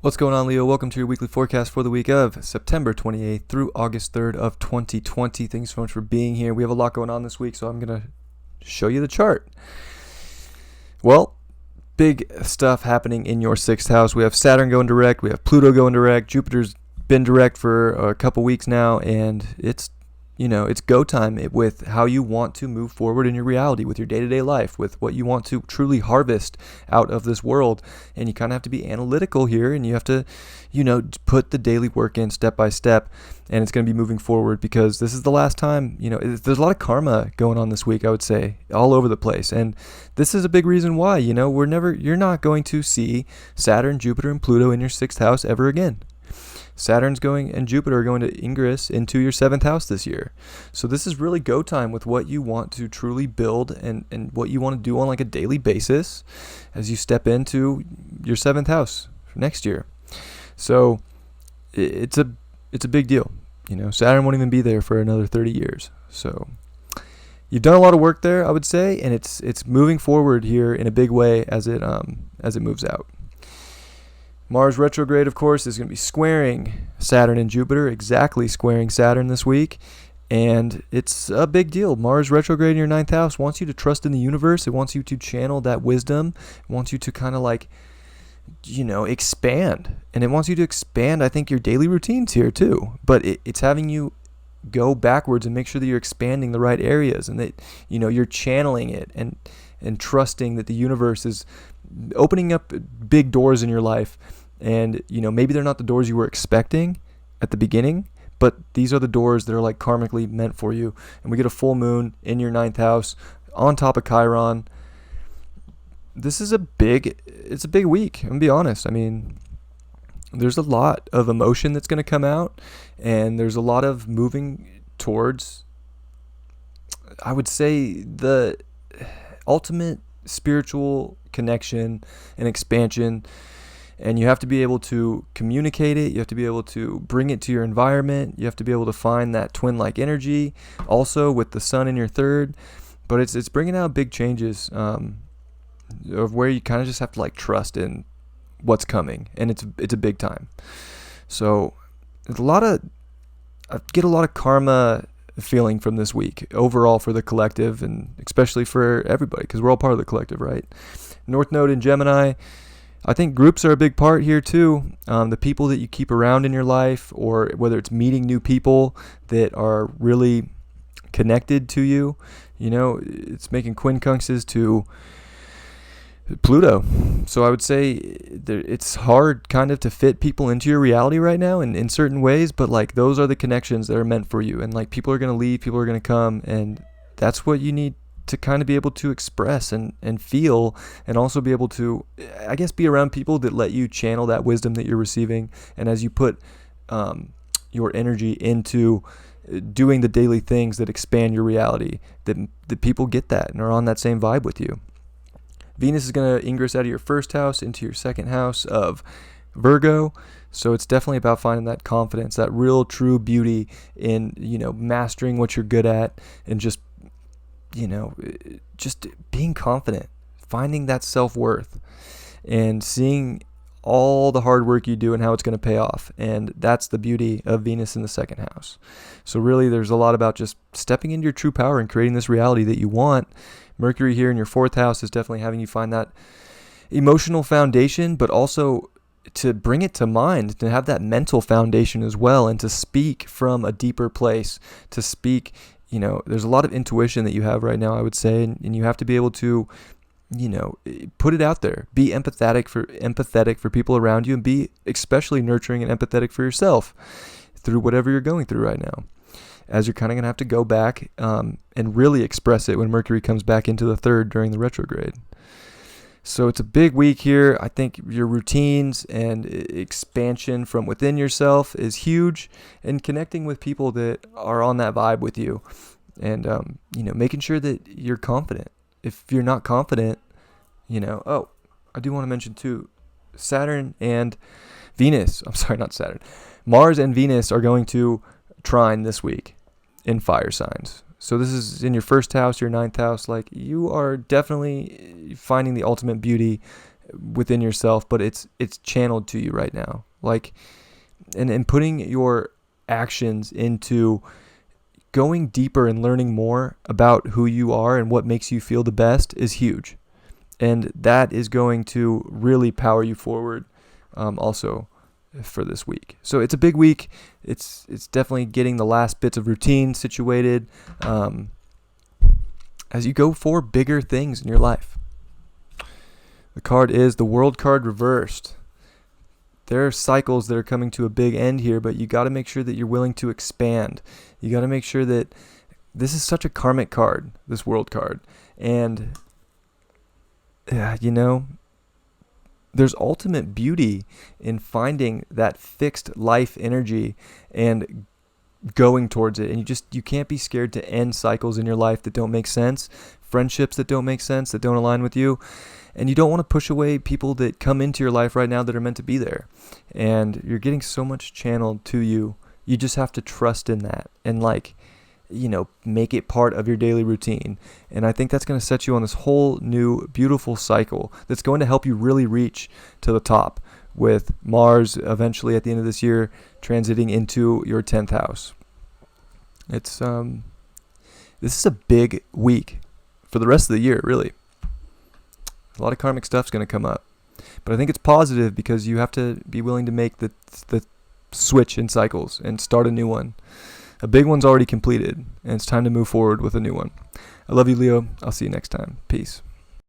What's going on, Leo? Welcome to your weekly forecast for the week of September 28th through August 3rd of 2020. Thanks so much for being here. We have a lot going on this week, so I'm going to show you the chart. Well, big stuff happening in your sixth house. We have Saturn going direct. We have Pluto going direct. Jupiter's been direct for a couple weeks now, and it's go time with how you want to move forward in your reality, with your day-to-day life, with what you want to truly harvest out of this world. And you kind of have to be analytical here, and you have to, put the daily work in step by step. And it's going to be moving forward because this is the last time, there's a lot of karma going on this week, I would say, all over the place. And this is a big reason why, you're not going to see Saturn, Jupiter, and Pluto in your sixth house ever again. Saturn's going and Jupiter are going to ingress into your seventh house this year. So this is really go time with what you want to truly build and what you want to do on like a daily basis as you step into your seventh house for next year. So it's a big deal. Saturn won't even be there for another 30 years. So you've done a lot of work there, I would say, and it's moving forward here in a big way as it moves out. Mars retrograde, of course, is going to be squaring Saturn and Jupiter, exactly squaring Saturn this week. And it's a big deal. Mars retrograde in your ninth house wants you to trust in the universe. It wants you to channel that wisdom. It wants you to kind of expand. And it wants you to expand, I think, your daily routines here too. But it's having you go backwards and make sure that you're expanding the right areas and that, you're channeling it and trusting that the universe is opening up big doors in your life. And, maybe they're not the doors you were expecting at the beginning, but these are the doors that are like karmically meant for you. And we get a full moon in your ninth house on top of Chiron. This is it's a big week. I'm gonna be honest. I mean, there's a lot of emotion that's going to come out, and there's a lot of moving towards, I would say, the ultimate spiritual connection and expansion. And you have to be able to communicate it. You have to be able to bring it to your environment. You have to be able to find that twin-like energy also with the sun in your third. But it's bringing out big changes of where you kind of just have to trust in what's coming. And it's a big time. So I get a lot of karma feeling from this week overall for the collective, and especially for everybody because we're all part of the collective, right? North Node in Gemini. I think groups are a big part here too. The people that you keep around in your life, or whether it's meeting new people that are really connected to you, it's making quincunxes to Pluto. So I would say it's hard kind of to fit people into your reality right now in certain ways, but those are the connections that are meant for you. And people are going to leave, people are going to come, and that's what you need to kind of be able to express and feel, and also be able to, I guess, be around people that let you channel that wisdom that you're receiving. And as you put your energy into doing the daily things that expand your reality, that people get that and are on that same vibe with you. Venus is going to ingress out of your first house into your second house of Virgo. So it's definitely about finding that confidence, that real true beauty in, mastering what you're good at, and just being confident, finding that self-worth, and seeing all the hard work you do and how it's going to pay off. And that's the beauty of Venus in the second house. So really, there's a lot about just stepping into your true power and creating this reality that you want. Mercury here in your fourth house is definitely having you find that emotional foundation, but also to bring it to mind, to have that mental foundation as well, and to speak from a deeper place, to speak. There's a lot of intuition that you have right now, I would say, and you have to be able to, put it out there. Be empathetic for people around you, and be especially nurturing and empathetic for yourself through whatever you're going through right now, as you're kind of going to have to go back and really express it when Mercury comes back into the third during the retrograde. So it's a big week here. I think your routines and expansion from within yourself is huge, and connecting with people that are on that vibe with you, and, making sure that you're confident. If you're not confident, I do want to mention too, Saturn and Venus, Mars and Venus are going to trine this week in fire signs. So this is in your first house, your ninth house. You are definitely finding the ultimate beauty within yourself, but it's channeled to you right now. Like, and putting your actions into going deeper and learning more about who you are and what makes you feel the best is huge. And that is going to really power you forward also for this week. So it's a big week. It's definitely getting the last bits of routine situated as you go for bigger things in your life. The card is the World card reversed. There are cycles that are coming to a big end here, but you got to make sure that you're willing to expand. You got to make sure that this is such a karmic card, this World card. And, there's ultimate beauty in finding that fixed life energy and going towards it. And you can't be scared to end cycles in your life that don't make sense, friendships that don't make sense, that don't align with you. And you don't want to push away people that come into your life right now that are meant to be there. And you're getting so much channeled to you. You just have to trust in that and make it part of your daily routine. And I think that's going to set you on this whole new beautiful cycle that's going to help you really reach to the top, with Mars eventually at the end of this year transiting into your 10th house. This is a big week for the rest of the year, really. A lot of karmic stuff's going to come up. But I think it's positive because you have to be willing to make the switch in cycles and start a new one. A big one's already completed, and it's time to move forward with a new one. I love you, Leo. I'll see you next time. Peace.